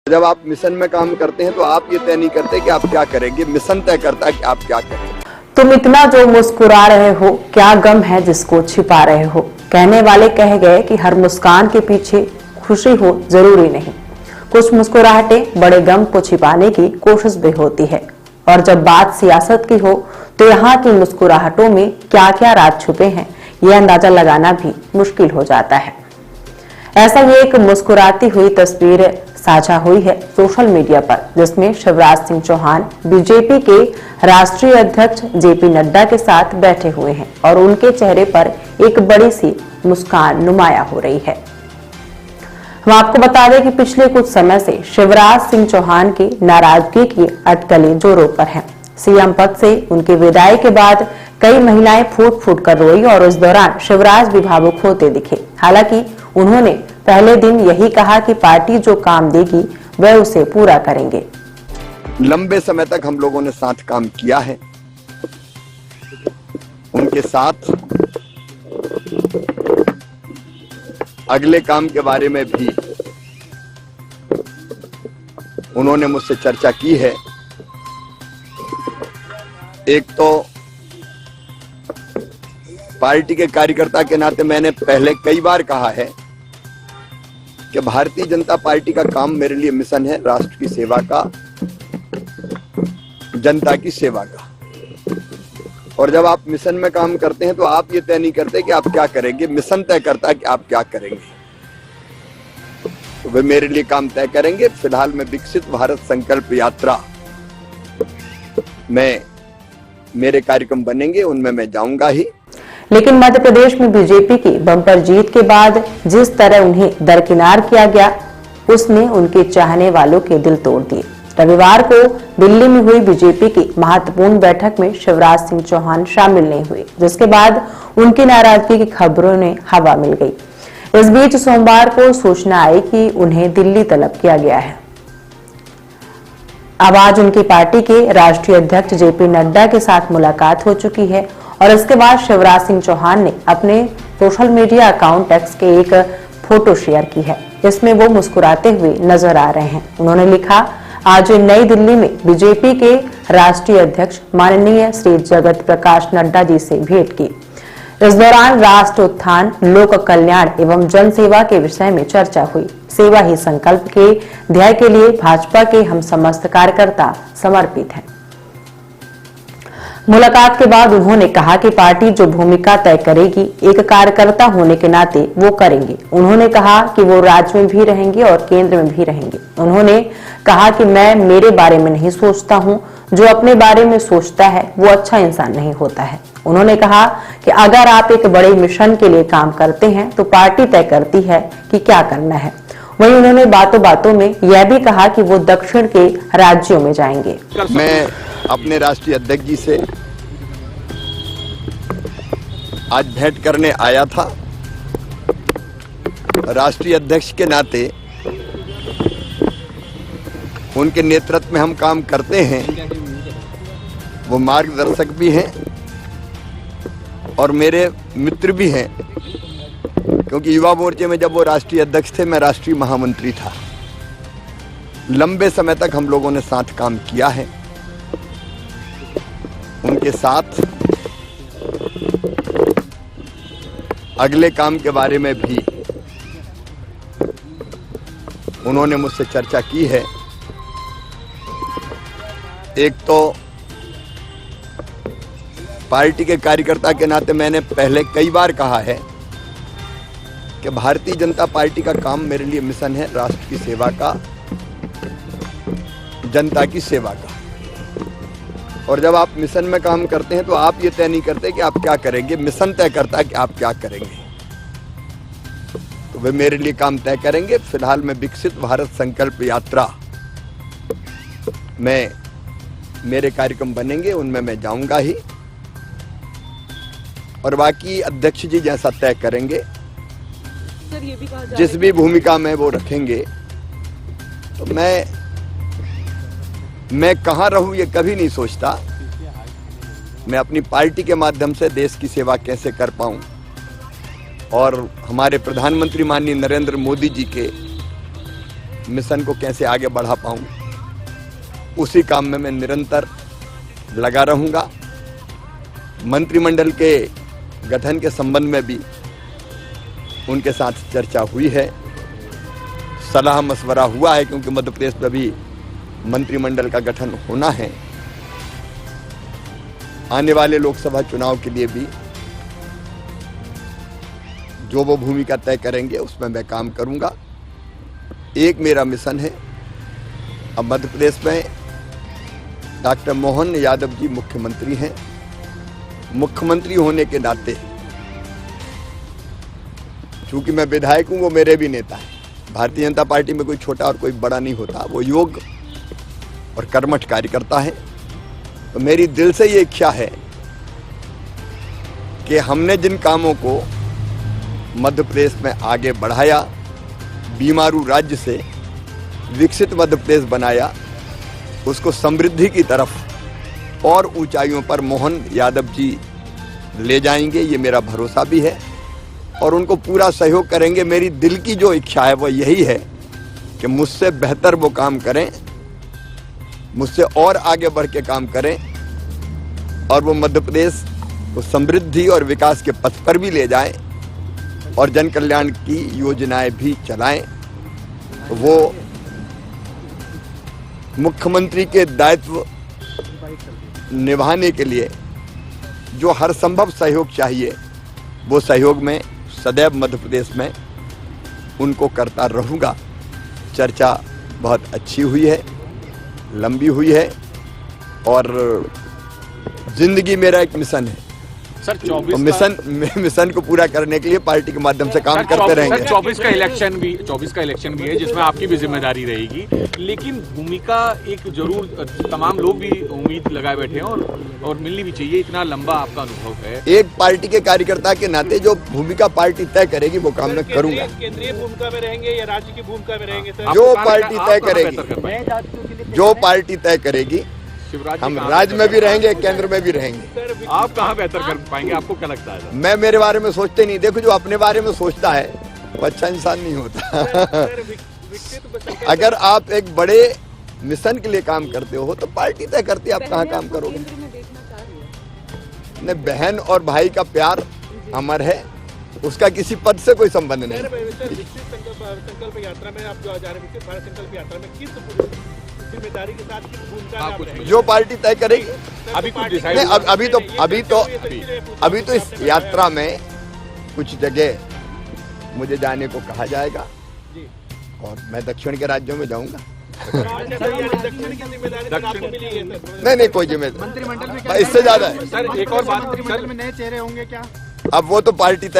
जब आप मिशन में काम करते हैं तो आप ये तय नहीं करते कि आप क्या करेंगे, मिशन तय करता है कि आप क्या करेंगे। तुम इतना जो मुस्कुरा रहे हो, क्या गम है जिसको छिपा रहे हो। कहने वाले कह गए कि हर मुस्कान के पीछे खुशी हो जरूरी नहीं। कुछ मुस्कुराहटें बड़े गम को छिपाने की कोशिश भी होती है। और जब बात सियासत की हो तो यहाँ की मुस्कुराहटों में क्या क्या राज छुपे हैं, यह अंदाजा लगाना भी मुश्किल हो जाता है। ऐसा ही एक मुस्कुराती हुई तस्वीर साझा हुई है सोशल मीडिया पर, जिसमें शिवराज सिंह चौहान बीजेपी के राष्ट्रीय अध्यक्ष जेपी नड्डा के साथ बैठे हुए हैं और उनके चेहरे पर एक बड़ी सी मुस्कान नुमाया हो रही है। हम आपको बता दें कि पिछले कुछ समय से शिवराज सिंह चौहान की नाराजगी की अटकलें जोरों पर हैं। सीएम पद से उनके विदाई के बाद कई महिलाएं फूट फूट कर रोई और उस दौरान शिवराज भी भावुक होते दिखे। हालांकि उन्होंने पहले दिन यही कहा कि पार्टी जो काम देगी वह उसे पूरा करेंगे। लंबे समय तक हम लोगों ने साथ काम किया है, उनके साथ अगले काम के बारे में भी उन्होंने मुझसे चर्चा की है। एक तो पार्टी के कार्यकर्ता के नाते मैंने पहले कई बार कहा है कि भारतीय जनता पार्टी का काम मेरे लिए मिशन है, राष्ट्र की सेवा का, जनता की सेवा का। और जब आप मिशन में काम करते हैं तो आप ये तय नहीं करते कि आप क्या करेंगे, मिशन तय करता है कि आप क्या करेंगे। तो वे मेरे लिए काम तय करेंगे। फिलहाल मैं विकसित भारत संकल्प यात्रा में मेरे कार्यक्रम बनेंगे, उनमें मैं जाऊंगा ही। लेकिन मध्य प्रदेश में बीजेपी की बम्पर जीत के बाद जिस तरह उन्हें दरकिनार किया गया, उसने उनके चाहने वालों के दिल तोड़ दिए। रविवार को दिल्ली में हुई बीजेपी की महत्वपूर्ण बैठक में शिवराज सिंह चौहान शामिल नहीं हुए, जिसके बाद उनकी नाराजगी की खबरों ने हवा मिल गई। इस बीच सोमवार को सूचना आई कि उन्हें दिल्ली तलब किया गया है। अब आज उनकी पार्टी के राष्ट्रीय अध्यक्ष जेपी नड्डा के साथ मुलाकात हो चुकी है और इसके बाद शिवराज सिंह चौहान ने अपने सोशल मीडिया अकाउंट एक्स के एक फोटो शेयर की है। इसमें वो मुस्कुराते हुए नजर आ रहे हैं। उन्होंने लिखा, आज नई दिल्ली में बीजेपी के राष्ट्रीय अध्यक्ष माननीय श्री जगत प्रकाश नड्डा जी से भेंट की। इस दौरान राष्ट्र उत्थान, लोक कल्याण एवं जन सेवा के विषय में चर्चा हुई। सेवा ही संकल्प के ध्येय के लिए भाजपा के हम समस्त कार्यकर्ता समर्पित हैं। मुलाकात के बाद उन्होंने कहा कि पार्टी जो भूमिका तय करेगी, एक कार्यकर्ता होने के नाते वो करेंगे। उन्होंने कहा कि वो राज्य में भी रहेंगे और केंद्र में भी रहेंगे। उन्होंने कहा कि मैं मेरे बारे में नहीं सोचता हूं, जो अपने बारे में सोचता है वो अच्छा इंसान नहीं होता है। उन्होंने कहा कि अगर आप एक बड़े मिशन के लिए काम करते हैं तो पार्टी तय करती है कि क्या करना है। वहीं उन्होंने बातों बातों में यह भी कहा कि वो दक्षिण के राज्यों में जाएंगे। मैं अपने राष्ट्रीय अध्यक्ष जी से आज भेंट करने आया था। राष्ट्रीय अध्यक्ष के नाते उनके नेतृत्व में हम काम करते हैं। वो मार्गदर्शक भी हैं और मेरे मित्र भी हैं, क्योंकि युवा मोर्चे में जब वो राष्ट्रीय अध्यक्ष थे, मैं राष्ट्रीय महामंत्री था। लंबे समय तक हम लोगों ने साथ काम किया है, उनके साथ अगले काम के बारे में भी उन्होंने मुझसे चर्चा की है। एक तो पार्टी के कार्यकर्ता के नाते मैंने पहले कई बार कहा है कि भारतीय जनता पार्टी का काम मेरे लिए मिशन है, राष्ट्र की सेवा का, जनता की सेवा का। और जब आप मिशन में काम करते हैं तो आप ये तय नहीं करते कि आप क्या करेंगे, मिशन तय करता है कि आप क्या करेंगे। तो वे मेरे लिए काम तय करेंगे। फिलहाल मैं विकसित भारत संकल्प यात्रा में मेरे कार्यक्रम बनेंगे, उनमें मैं जाऊंगा ही। और बाकी अध्यक्ष जी जैसा तय करेंगे, जिस भी भूमिका में वो रखेंगे, तो मैं कहाँ रहूं ये कभी नहीं सोचता। मैं अपनी पार्टी के माध्यम से देश की सेवा कैसे कर पाऊं और हमारे प्रधानमंत्री माननीय नरेंद्र मोदी जी के मिशन को कैसे आगे बढ़ा पाऊं, उसी काम में मैं निरंतर लगा रहूंगा। मंत्रिमंडल के गठन के संबंध में भी उनके साथ चर्चा हुई है, सलाह मशवरा हुआ है, क्योंकि मध्य प्रदेश में भी मंत्रिमंडल का गठन होना है। आने वाले लोकसभा चुनाव के लिए भी जो वो भूमिका तय करेंगे उसमें मैं काम करूंगा। एक मेरा मिशन है, अब मध्य प्रदेश में डॉक्टर मोहन यादव जी मुख्यमंत्री हैं। मुख्यमंत्री होने के नाते चूंकि मैं विधायक हूं, वो मेरे भी नेता हैं। भारतीय जनता पार्टी में कोई छोटा और कोई बड़ा नहीं होता, वो योग्य और कर्मठ कार्यकर्ता है। तो मेरी दिल से ये इच्छा है कि हमने जिन कामों को मध्य प्रदेश में आगे बढ़ाया, बीमारू राज्य से विकसित मध्य प्रदेश बनाया, उसको समृद्धि की तरफ और ऊंचाइयों पर मोहन यादव जी ले जाएंगे, ये मेरा भरोसा भी है और उनको पूरा सहयोग करेंगे। मेरी दिल की जो इच्छा है वो यही है कि मुझसे बेहतर वो काम करें, मुझसे और आगे बढ़ के काम करें और वो मध्य प्रदेश को समृद्धि और विकास के पथ पर भी ले जाएं और जन कल्याण की योजनाएं भी चलाएं। वो मुख्यमंत्री के दायित्व निभाने के लिए जो हर संभव सहयोग चाहिए, वो सहयोग में सदैव मध्य प्रदेश में उनको करता रहूँगा। चर्चा बहुत अच्छी हुई है, लंबी हुई है और जिंदगी मेरा एक मिशन है सर। 24 मिशन को पूरा करने के लिए पार्टी के माध्यम से काम करते रहेंगे। 24 का इलेक्शन भी है जिसमें आपकी भी जिम्मेदारी रहेगी, लेकिन भूमिका एक जरूर तमाम लोग भी उम्मीद लगाए बैठे हैं और मिलनी भी चाहिए, इतना लंबा आपका अनुभव है। एक पार्टी के कार्यकर्ता के नाते जो भूमिका पार्टी तय करेगी वो काम मैं करूंगा। केंद्रीय भूमिका में रहेंगे या राज्य की भूमिका में रहेंगे सर? जो पार्टी तय करेगी, हम राज्य में भी रहेंगे, केंद्र में भी रहेंगे। आप कहाँ बेहतर कर पाएंगे, आपको क्या लगता है? मैं मेरे बारे में सोचते नहीं, देखो जो अपने बारे में सोचता है वो अच्छा इंसान नहीं होता। अगर आप एक बड़े मिशन के लिए काम करते हो तो पार्टी तय करती है आप कहाँ काम करोगे। नहीं, बहन और भाई का प्यार अमर है, उसका किसी पद से कोई संबंध नहीं। संकल्प यात्रा में आप जो जा रहे हैं, भारत संकल्प यात्रा में किस जिम्मेदारी के साथ किस भूमिका में आप जो पार्टी तय करेगी। अभी कुछ डिसाइड नहीं, अभी तो इस यात्रा में कुछ जगह मुझे जाने को कहा जाएगा और मैं दक्षिण के राज्यों में जाऊंगा। दक्षिण की जिम्मेदारी आपको मिली है सर? नहीं कोई जिम्मेदारी मंत्रिमंडल में इससे ज्यादा है सर। एक और बात, मंत्रिमंडल में नए चेहरे होंगे क्या? अब वो तो पार्टी